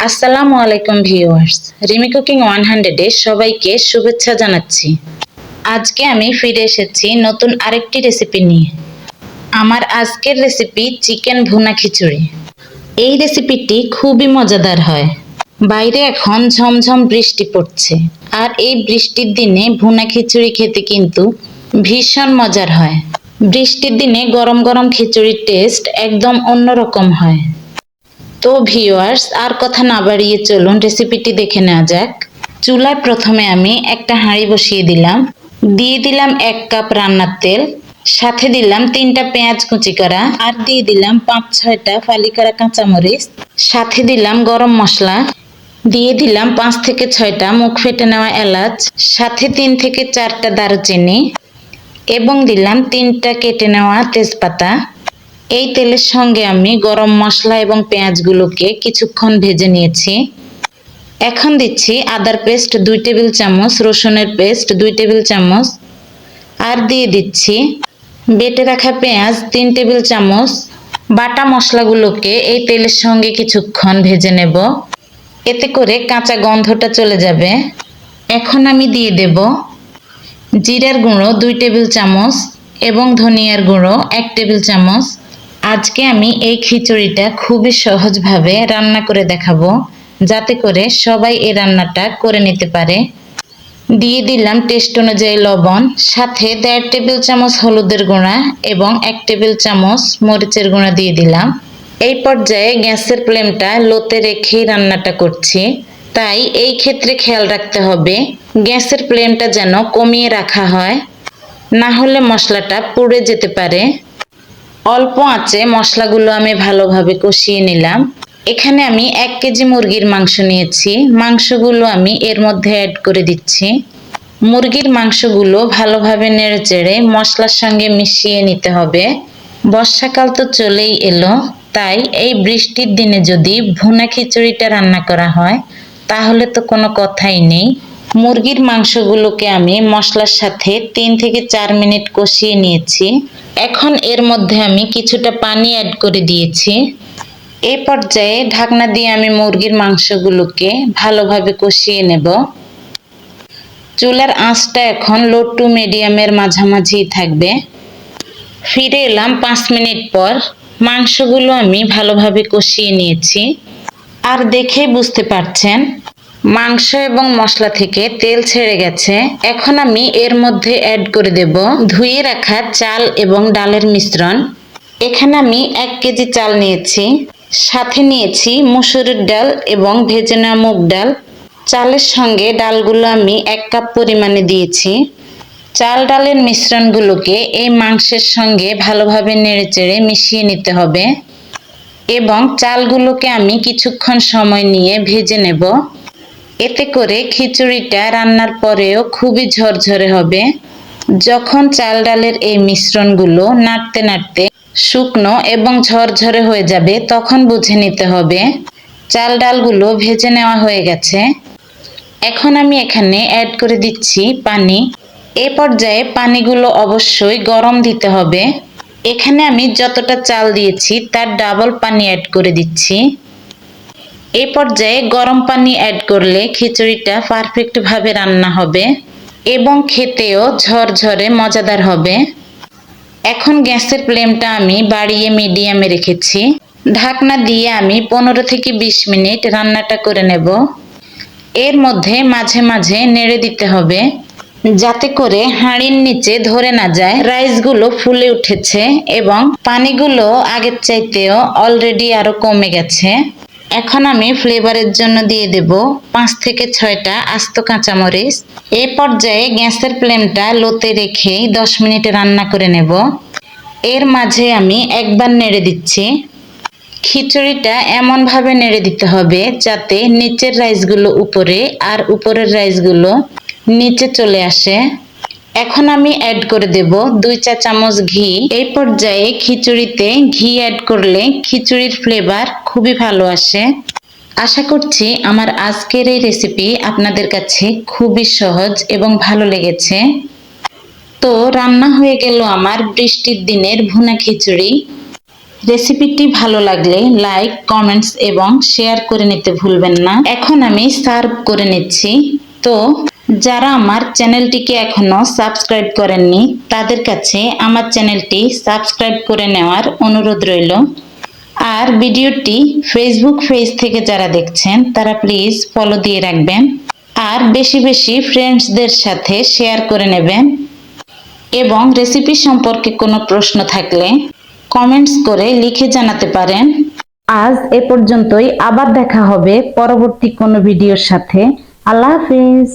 আসসালামু আলাইকুম viewers, Rimi cooking 100 সবাইকে শুভেচ্ছা জানাচ্ছি। আজকে আমি ফিরে এসেছি নতুন আরেকটি রেসিপি নিয়ে। আমার আজকের রেসিপি চিকেন ভুনা খিচুড়ি। এই রেসিপিটি খুবই মজাদার হয়। বাইরে এখন ঝমঝম বৃষ্টি পড়ছে, আর এই বৃষ্টির দিনে ভুনা খিচুড়ি খেতে কিন্তু ভীষণ মজার হয়। বৃষ্টির দিনে গরম গরম খিচুড়ির টেস্ট একদম অন্যরকম হয়। তো ভিউয়ার্স, আর কথা না বাড়িয়ে চলুন রেসিপিটি দেখে নেওয়া যাক। চুলায় প্রথমে আমি একটা হাঁড়ি বসিয়ে দিলাম। দিয়ে দিলাম 1 কাপ রান্নার তেল, সাথে দিলাম 3টা পেঁয়াজ কুচি করা, আর দিয়ে দিলাম 5-6টা ফালি করা কাঁচামরিচ, সাথে দিলাম গরম মশলা, দিয়ে দিলাম 5 থেকে 6টা মুখ ফেটে নেওয়া এলাচ, সাথে 3 থেকে 4টা দারুচিনি এবং দিলাম 3টা কেটে নেওয়া তেজপাতা। এই তেলের সঙ্গে আমি গরম মশলা এবং পেঁয়াজগুলোকে কিছুক্ষণ ভেজে নিয়েছি। এখন দিচ্ছি আদার পেস্ট 2 টেবিল চামচ, রসুনের পেস্ট 2 টেবিল চামচ, আর দিয়ে দিচ্ছি বেটে রাখা পেঁয়াজ 3 টেবিল চামচ। বাটা মশলাগুলোকে এই তেলের সঙ্গে কিছুক্ষণ ভেজে নেব, এতে করে কাঁচা গন্ধটা চলে যাবে। এখন আমি দিয়ে দেব জিরার গুঁড়ো 2 টেবিল চামচ এবং ধনিয়ার গুঁড়ো 1 টেবিল চামচ। আজকে আমি এই খিচুড়িটা খুবই সহজভাবে রান্না করে দেখাবো, যাতে করে সবাই এই রান্নাটা করে নিতে পারে। দিয়ে দিলাম টেস্ট অনুযায়ী লবণ, সাথে 1.5 টেবিল চামচ হলুদের গুঁড়া এবং 1 টেবিল চামচ মরিচের গুঁড়া দিয়ে দিলাম। এই পর্যায়ে গ্যাসের ফ্লেমটা লোতে রেখেই রান্নাটা করছি, তাই এই ক্ষেত্রে খেয়াল রাখতে হবে গ্যাসের ফ্লেমটা যেন কমিয়ে রাখা হয়, না হলে মশলাটা পুড়ে যেতে পারে। অল্প আঁচে মশলাগুলো আমি ভালোভাবে কষিয়ে নিলাম। এখানে আমি 1 কেজি মুরগির মাংস নিয়েছি। মাংসগুলো আমি এর মধ্যে অ্যাড করে দিচ্ছি। মুরগির মাংসগুলো ভালোভাবে নেড়েচেড়ে মশলার সঙ্গে মিশিয়ে নিতে হবে। বর্ষাকাল তো চলেই এলো, তাই এই বৃষ্টির দিনে যদি ভুনা খিচুড়িটা রান্না করা হয় তাহলে তো কোনো কথাই নেই। মুরগির মাংসগুলোকে আমি মশলার সাথে 3 থেকে 4 মিনিট কষিয়ে নিয়েছি। এখন এর মধ্যে আমি কিছুটা পানি অ্যাড করে দিয়েছি। এই পর্যায়ে ঢাকনা দিয়ে আমি মুরগির মাংসগুলোকে ভালোভাবে কষিয়ে নেব। চুলার আঁচটা এখন লো টু মিডিয়ামের মাঝামাঝি থাকবে। ফিরে এলাম 5 মিনিট পর। মাংসগুলো আমি ভালোভাবে কষিয়ে নিয়েছি, আর দেখেই বুঝতে পারছেন মাংস এবং মশলা থেকে তেল ছেড়ে গেছে। এখন আমি এর মধ্যে অ্যাড করে দেব ধুয়ে রাখা চাল এবং ডালের মিশ্রণ। এখানে আমি 1 কেজি চাল নিয়েছি, সাথে নিয়েছি মসুরের ডাল এবং ভেজে নেওয়া মুগ ডাল। চালের সঙ্গে ডালগুলো আমি 1 কাপ পরিমাণে দিয়েছি। চাল ডালের মিশ্রণগুলোকে এই মাংসের সঙ্গে ভালোভাবে নেড়েচেড়ে মিশিয়ে নিতে হবে এবং চালগুলোকে আমি কিছুক্ষণ সময় নিয়ে ভেজে নেব। এতে করে খিচুড়িটা রান্নার পরেও খুবই ঝরঝরে হবে। যখন চাল ডালের এই মিশ্রণগুলো নাড়তে নাড়তে শুকনো এবং ঝরঝরে হয়ে যাবে, তখন বুঝে নিতে হবে চাল ডালগুলো ভেজে নেওয়া হয়ে গেছে। এখন আমি এখানে অ্যাড করে দিচ্ছি পানি। এই পর্যায়ে পানিগুলো অবশ্যই গরম দিতে হবে। এখানে আমি যতটা চাল দিয়েছি তার ডাবল পানি অ্যাড করে দিচ্ছি। এই পর্যায়ে গরম পানি অ্যাড করলে খিচুড়িটা পারফেক্টভাবে রান্না হবে এবং খেতেও ঝরঝরে মজাদার হবে। এখন গ্যাসের ফ্লেমটা আমি বাড়িয়ে মিডিয়ামে রেখেছি। ঢাকনা দিয়ে আমি 15 থেকে 20 মিনিট রান্নাটা করে নেব। এর মধ্যে মাঝে মাঝে নেড়ে দিতে হবে, যাতে করে হাঁড়ির নিচে ধরে না যায়। রাইসগুলো ফুলে উঠেছে এবং পানিগুলো আগের চাইতেও অলরেডি আরো কমে গেছে। এখন আমি ফ্লেভারের জন্য দিয়ে দেব 5 থেকে 6টা আস্ত কাঁচামরিচ। এই পর্যায়ে গ্যাসের ফ্লেমটা লোতে রেখেই 10 মিনিট রান্না করে নেব। এর মাঝে আমি একবার নেড়ে দিচ্ছি। খিচুড়িটা এমনভাবে নেড়ে দিতে হবে যাতে নিচের রাইসগুলো উপরে আর উপরের রাইসগুলো নিচে চলে আসে। এখন আমি অ্যাড করে দেব 2 চা চামচ ঘি। এই পর্যায়ে খিচুড়িতে ঘি অ্যাড করলে খিচুড়ির ফ্লেভার খুবই ভালো আসে। আশা করছি আমার আজকের এই রেসিপি আপনাদের কাছে খুবই সহজ এবং ভালো লেগেছে। তো রান্না হয়ে গেল আমার বৃষ্টির দিনের ভুনা খিচুড়ি। রেসিপিটি ভালো লাগলে লাইক, কমেন্টস এবং শেয়ার করে নিতে ভুলবেন না। এখন আমি সার্ভ করে নিচ্ছি। তো যারা আমার চ্যানেলটিকে এখনো সাবস্ক্রাইব করেননি তাদের কাছে আমার চ্যানেলটি সাবস্ক্রাইব করে নেওয়ার অনুরোধ রইল। আর ভিডিওটি ফেসবুক পেজ থেকে যারা দেখছেন তারা প্লিজ ফলো দিয়ে রাখবেন আর বেশি বেশি ফ্রেন্ডসদের সাথে শেয়ার করে নেবেন। এবং রেসিপি সম্পর্কে কোনো প্রশ্ন থাকলে কমেন্টস করে লিখে জানাতে পারেন। আজ এ পর্যন্তই, আবার দেখা হবে পরবর্তী কোনো ভিডিওর সাথে। আল্লাহ হাফেজ।